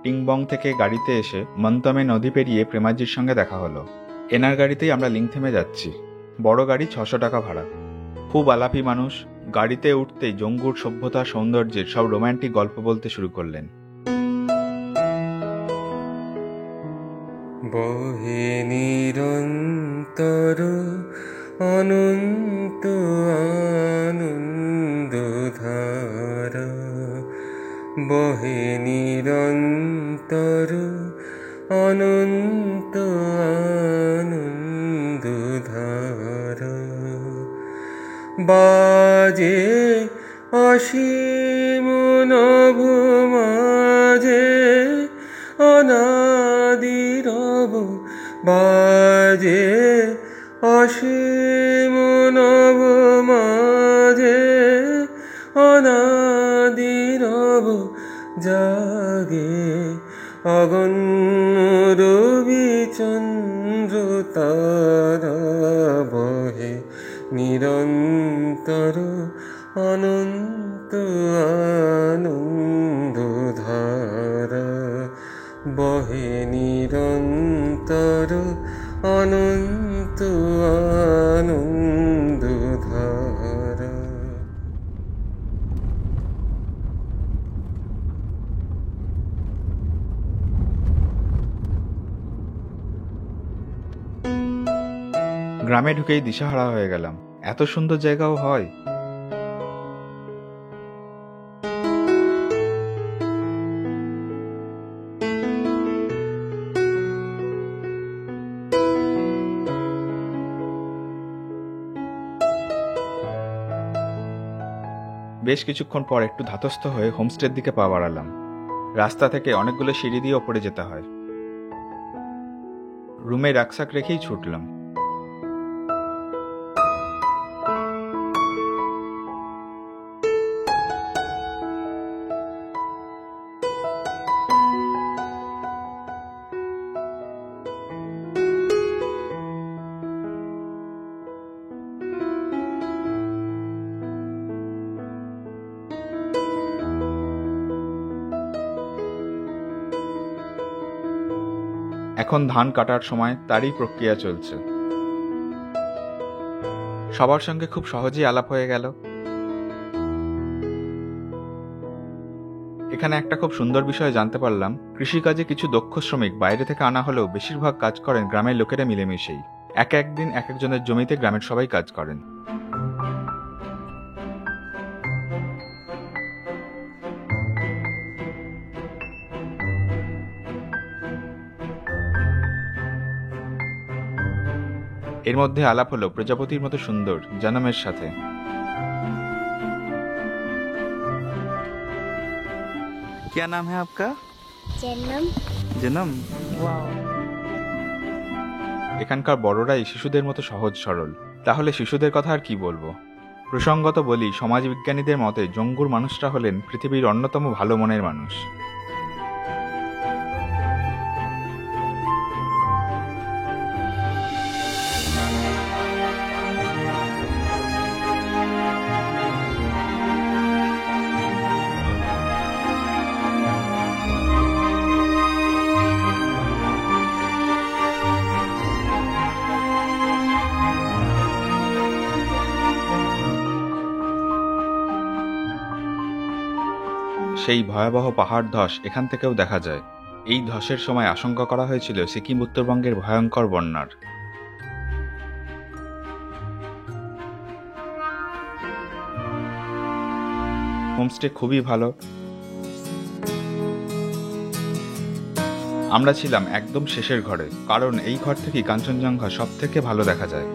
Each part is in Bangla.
টিংবং থেকে গাড়িতে এসে মন্তমে নদী পেরিয়ে প্রেমাজির সঙ্গে দেখা হলো। এনার গাড়িতেই আমরা লিংথেমে যাচ্ছি। বড় গাড়ি 600 টাকা ভাড়া। খুব আলাপি মানুষ। গাড়িতে উঠতেই জঙ্গুর সভ্যতা সৌন্দর্যের সব রোম্যান্টিক গল্প বলতে শুরু করলেন। বহে নিরন্তর অনন্ত আনন্দধারা, বহে নিরন্তর অনন্ত আনন্দধারা, বাজে অসীম নভ মাঝে অনাদিরব, বাজে অসীম নভ মাঝে অনাদিরব, জাগে অগণ্য রবি চন্দ্র তারা, বহে নিরন্তর অনন্ত আনন্দধারা, বহে নিরন্তর অনন্ত আনন্দধারা। গ্রামে ঢুকেই দিশাহারা হয়ে গেলাম। এত সুন্দর জায়গাও হয়। বেশ কিছুক্ষণ পর একটু ধাতস্থ হয়ে হোমস্টের দিকে পা বাড়ালাম। রাস্তা থেকে অনেকগুলো সিঁড়ি দিয়ে ওপরে যেতে হয়। রুমে রাকসাক রেখেই ছুটলাম। এখন ধান কাটার সময় তারই প্রক্রিয়া চলছে। সবার সঙ্গে খুব সহজেই আলাপ হয়ে গেল। এখানে একটা খুব সুন্দর বিষয় জানতে পারলাম। কৃষিকাজে কিছু দক্ষ শ্রমিক বাইরে থেকে আনা হলেও বেশিরভাগ কাজ করেন গ্রামের লোকেরা মিলেমিশেই। এক একদিন এক একজনের জমিতে গ্রামের সবাই কাজ করেন। এর মধ্যে আলাপ হলো প্রজাপতির মতো সুন্দর জানমের সাথে। क्या नाम है आपका? जन्म। জনম। ওয়াও। এখানকার বড়রাই শিশুদের মতো সহজ সরল। তাহলে শিশুদের কথা আর কি বলবো। প্রসঙ্গত বলি, সমাজবিজ্ঞানীদের মতে জঙ্গুর মানুষরা হলেন পৃথিবীর অন্যতম ভালো মনের মানুষ। সেই ভয়াবহ পাহাড় ধস এখান থেকেও দেখা যায়। এই ধসের সময় আশঙ্কা করা হয়েছিল সিকিম উত্তরবঙ্গের ভয়ঙ্কর বন্যার। হোমস্টে খুবই ভালো। আমরা ছিলাম একদম শেষের ঘরে, কারণ এই ঘর থেকেই কাঞ্চনজঙ্ঘা সব থেকে ভালো দেখা যায়।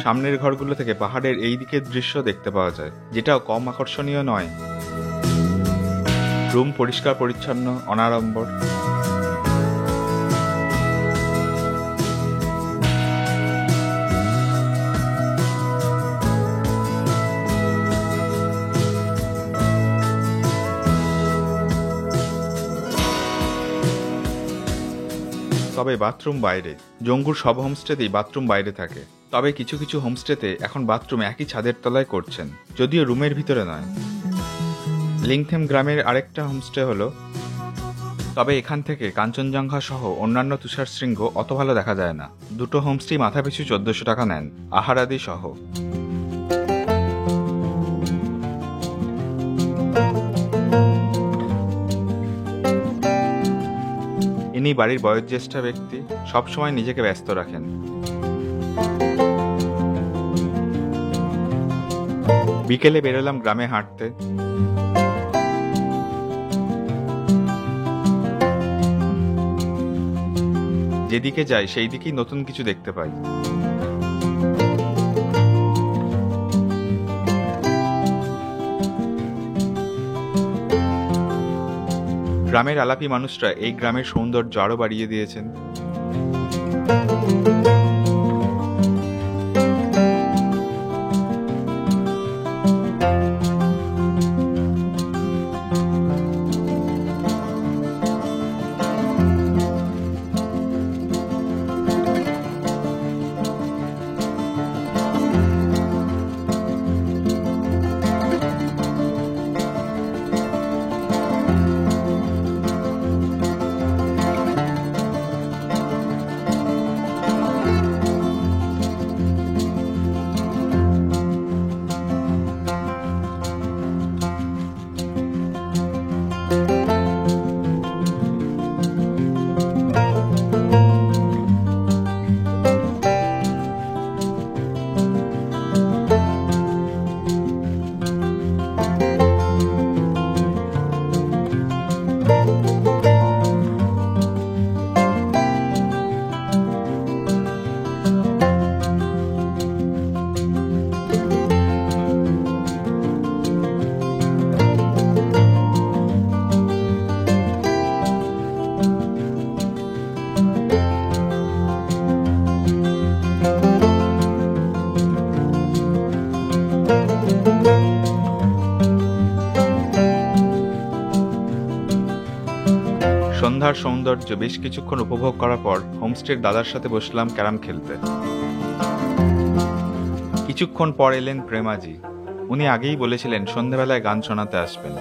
সামনের ঘরগুলো থেকে পাহাড়ের এই দিকের দৃশ্য দেখতে পাওয়া যায়, যেটাও কম আকর্ষণীয় নয়। রুম পরিষ্কার পরিচ্ছন্ন, অনাড়ম্বর। তবে বাথরুম বাইরে। জঙ্গুর সব হোমস্টেতেই বাথরুম বাইরে থাকে, তবে কিছু কিছু হোমস্টেতে এখন বাথরুম একই ছাদের তলায় করছেন, যদিও রুমের ভিতরে নয়। লিংথেম গ্রামের আরেকটা হোমস্টে হলো, তবে এখান থেকে কাঞ্চনজঙ্ঘা সহ অন্যান্য তুষার শৃঙ্গ অত ভালো দেখা যায় না। দুটো হোমস্টেই মাথাপিছু 1400 টাকা নেন, আহার আদি সহ। ইনি বাড়ির বয়োজ্যেষ্ঠ ব্যক্তি, সবসময় নিজেকে ব্যস্ত রাখেন। বিকেলে বেরোলাম গ্রামে হাঁটতে। যেদিকে যাই সেই দিকেই নতুন কিছু দেখতে পাই। গ্রামের আলাপি মানুষরা এই গ্রামের সৌন্দর্য আরো বাড়িয়ে দিয়েছেন। সন্ধ্যার সৌন্দর্য বেশ কিছুক্ষণ উপভোগ করার পর হোমস্টের দাদার সাথে বসলাম ক্যারাম খেলতে। কিছুক্ষণ পর এলেন প্রেমাজি। উনি আগেই বলেছিলেন সন্ধ্যাবেলায় গান শোনাতে আসবেন।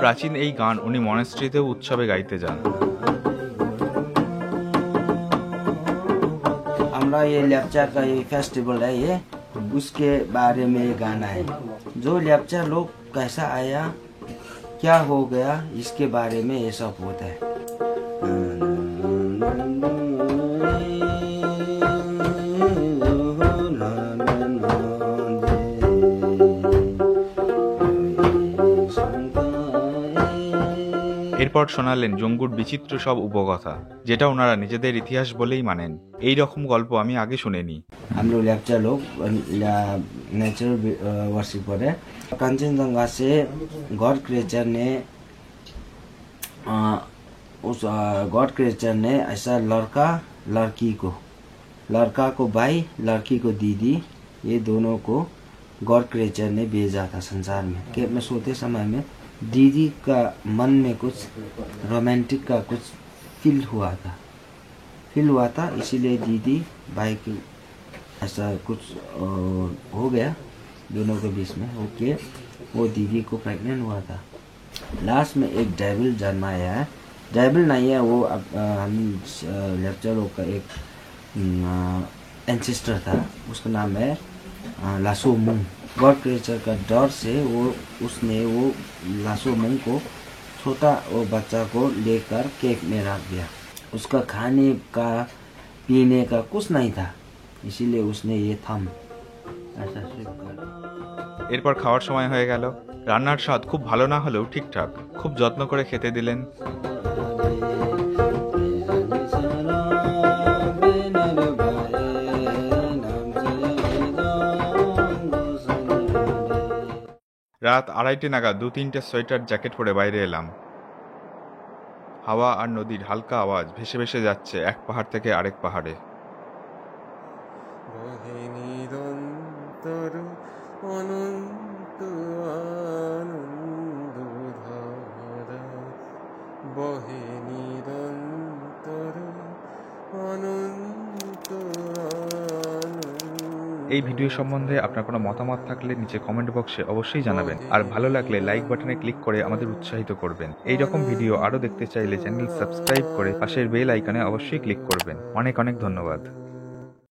প্রাচীন এই গান উনি মনেস্ট্রিতেও উৎসবে গাইতে যান। हमारा ये लेप्चा का ये फेस्टिवल है, ये उसके बारे में ये गाना है। जो लेप्चा लोग कैसा आया, क्या हो गया, इसके बारे में ये सब होता है। এরপর শোনালেন জঙ্গুর বিচিত্র সব উপকথা, যেটা ওনারা নিজেদের ইতিহাস বলেই মানেন। এই রকম গল্প আমি আগে শুনিনি। हम लोग लेप्चा लोग नेचुरल वर्शिपर है। कंचनजंगा से गॉड क्रिएचर ने उस गॉड क्रिएचर ने ऐसा लड़का को भाई, लड़की को दीदी, ये दोनों को गॉड क्रिएचर ने भेजा था संसार में। केव में सोते समय में दीदी का मन में कुछ रोमांटिक का कुछ फील हुआ था, इसीलिए दीदी भाई की ऐसा कुछ हो गया दोनों के बीच में, ओके। वो दीदी को प्रेग्नेंट हुआ था। लास्ट में एक डेविल जन्माया है। डेविल नहीं है वो, हम लेप्चा लोग का एक एंसेस्टर था, उसका नाम है लासो मुंग। गॉड क्रिएचर का डर से उसने लासो मुंग को, छोटा वो बच्चा को लेकर केक में रख दिया। उसका खाने का पीने का कुछ नहीं था, इसीलिए उसने ये थम ऐसा स्लिप कर। এরপর খাওয়ার সময় হয়ে গেল। রান্নার স্বাদ খুব ভালো না হলেও ঠিকঠাক, খুব যত্ন করে খেতে দিলেন। রাত 2:30 নাগাদ 2-3টে সোয়েটার জ্যাকেট পরে বাইরে এলাম। হাওয়া আর নদীর হালকা আওয়াজ ভেসে ভেসে যাচ্ছে এক পাহাড় থেকে আরেক পাহাড়ে। বহে নিরন্তর অনন্ত আনন্দধারা, বহে নিরন্তর অনন্ত এই ভিডিও সম্বন্ধে আপনার কোনো মতামত থাকলে নিচে কমেন্ট বক্সে অবশ্যই জানাবেন, আর ভালো লাগলে লাইক বাটনে ক্লিক করে আমাদের উৎসাহিত করবেন। এই রকম ভিডিও আরও দেখতে চাইলে চ্যানেল সাবস্ক্রাইব করে পাশের বেল আইকনে অবশ্যই ক্লিক করবেন। অনেক অনেক ধন্যবাদ।